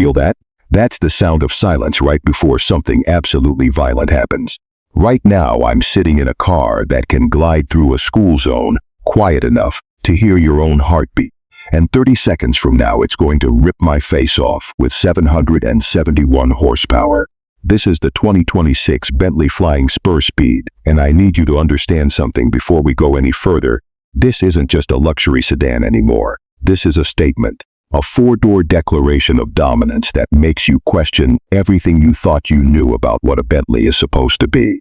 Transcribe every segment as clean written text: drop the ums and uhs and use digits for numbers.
Feel that? That's the sound of silence right before something absolutely violent happens. Right now, I'm sitting in a car that can glide through a school zone quiet enough to hear your own heartbeat. And 30 seconds from now, it's going to rip my face off with 771 horsepower. This is the 2026 Bentley Flying Spur Speed, and I need you to understand something before we go any further. This isn't just a luxury sedan anymore. This is a statement, a four-door declaration of dominance that makes you question everything you thought you knew about what a Bentley is supposed to be.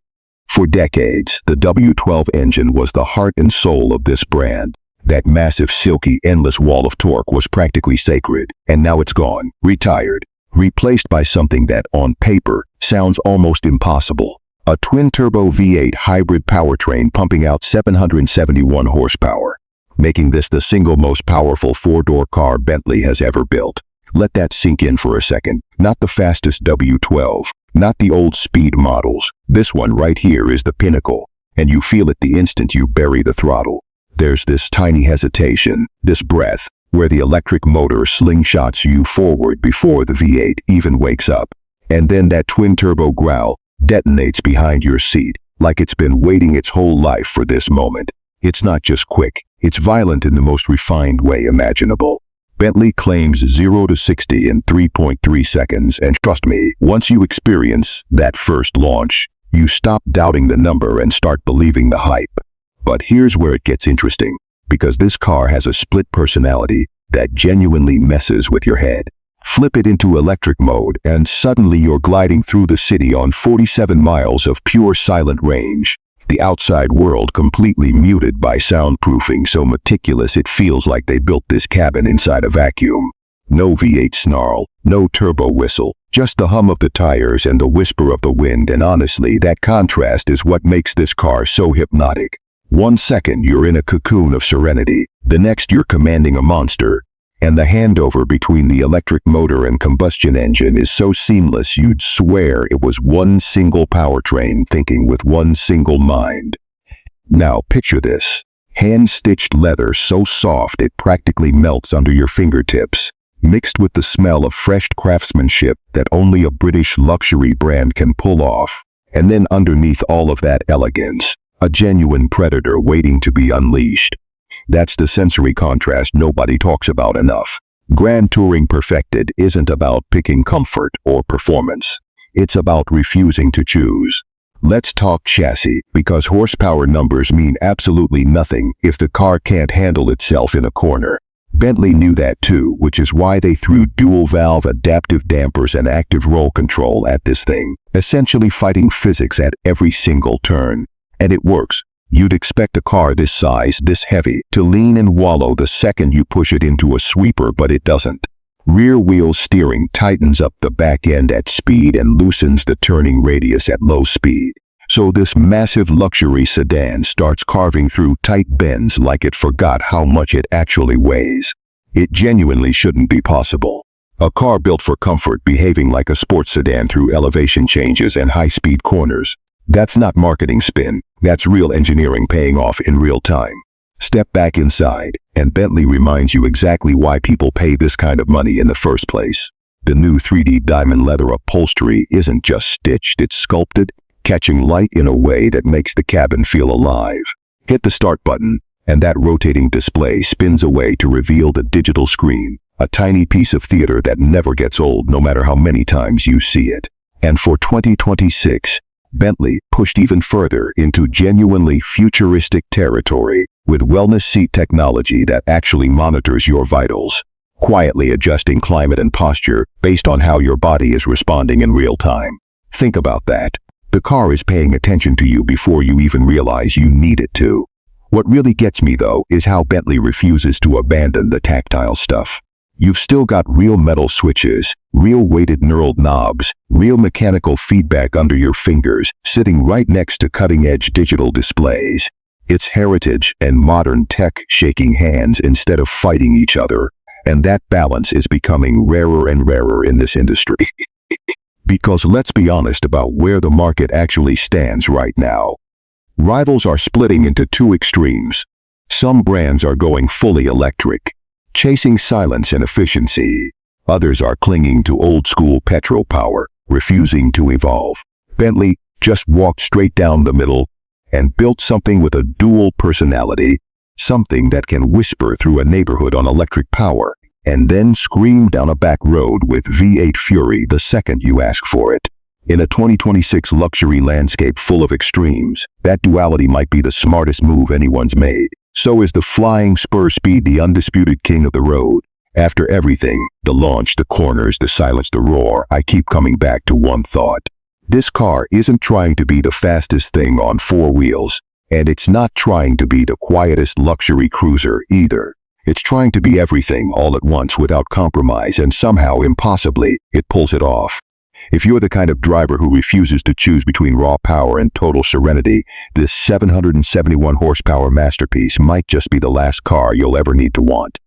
For decades, the W12 engine was the heart and soul of this brand. That massive, silky, endless wall of torque was practically sacred, and now it's gone, retired, replaced by something that, on paper, sounds almost impossible. A twin-turbo V8 hybrid powertrain pumping out 771 horsepower, making this the single most powerful four-door car Bentley has ever built. Let that sink in for a second. Not the fastest W12, not the old Speed models. This one right here is the pinnacle, and you feel it the instant you bury the throttle. There's this tiny hesitation, this breath, where the electric motor slingshots you forward before the V8 even wakes up. And then that twin-turbo growl detonates behind your seat, like it's been waiting its whole life for this moment. It's not just quick, it's violent in the most refined way imaginable. Bentley claims 0 to 60 in 3.3 seconds, and trust me, once you experience that first launch, you stop doubting the number and start believing the hype. But here's where it gets interesting, because this car has a split personality that genuinely messes with your head. Flip it into electric mode, and suddenly you're gliding through the city on 47 miles of pure silent range. The outside world completely muted by soundproofing so meticulous it feels like they built this cabin inside a vacuum. No V8 snarl, no turbo whistle, just the hum of the tires and the whisper of the wind, and honestly, that contrast is what makes this car so hypnotic. 1 second you're in a cocoon of serenity, the next you're commanding a monster, and the handover between the electric motor and combustion engine is so seamless you'd swear it was one single powertrain thinking with one single mind. Now picture this, hand-stitched leather so soft it practically melts under your fingertips, mixed with the smell of fresh craftsmanship that only a British luxury brand can pull off, and then underneath all of that elegance, a genuine predator waiting to be unleashed. That's the sensory contrast nobody talks about enough. Grand Touring Perfected isn't about picking comfort or performance. It's about refusing to choose. Let's talk chassis, because horsepower numbers mean absolutely nothing if the car can't handle itself in a corner. Bentley knew that too, which is why they threw dual-valve adaptive dampers and active roll control at this thing, essentially fighting physics at every single turn. And it works. You'd expect a car this size, this heavy, to lean and wallow the second you push it into a sweeper, but it doesn't. Rear-wheel steering tightens up the back end at speed and loosens the turning radius at low speed. So this massive luxury sedan starts carving through tight bends like it forgot how much it actually weighs. It genuinely shouldn't be possible. A car built for comfort behaving like a sports sedan through elevation changes and high-speed corners. That's not marketing spin, that's real engineering paying off in real time. Step back inside, and Bentley reminds you exactly why people pay this kind of money in the first place. The new 3D diamond leather upholstery isn't just stitched, it's sculpted, catching light in a way that makes the cabin feel alive. Hit the start button, and that rotating display spins away to reveal the digital screen, a tiny piece of theater that never gets old no matter how many times you see it. And for 2026, Bentley pushed even further into genuinely futuristic territory with wellness seat technology that actually monitors your vitals, quietly adjusting climate and posture based on how your body is responding in real time. Think about that. The car is paying attention to you before you even realize you need it to. What really gets me, though, is how Bentley refuses to abandon the tactile stuff. You've still got real metal switches, real weighted knurled knobs, real mechanical feedback under your fingers, sitting right next to cutting-edge digital displays. It's heritage and modern tech shaking hands instead of fighting each other, and that balance is becoming rarer and rarer in this industry. Because let's be honest about where the market actually stands right now. Rivals are splitting into two extremes. Some brands are going fully electric, chasing silence and efficiency, Others are clinging to old-school petrol power, refusing to evolve. Bentley just walked straight down the middle and built something with a dual personality, something that can whisper through a neighborhood on electric power and then scream down a back road with V8 fury the second you ask for it. In a 2026 luxury landscape full of extremes, that duality might be the smartest move anyone's made. So is the Flying Spur Speed the undisputed king of the road. After everything, the launch, the corners, the silence, the roar, I keep coming back to one thought. This car isn't trying to be the fastest thing on four wheels, and it's not trying to be the quietest luxury cruiser either. It's trying to be everything all at once without compromise, and somehow, impossibly, it pulls it off. If you're the kind of driver who refuses to choose between raw power and total serenity, this 771 horsepower masterpiece might just be the last car you'll ever need to want.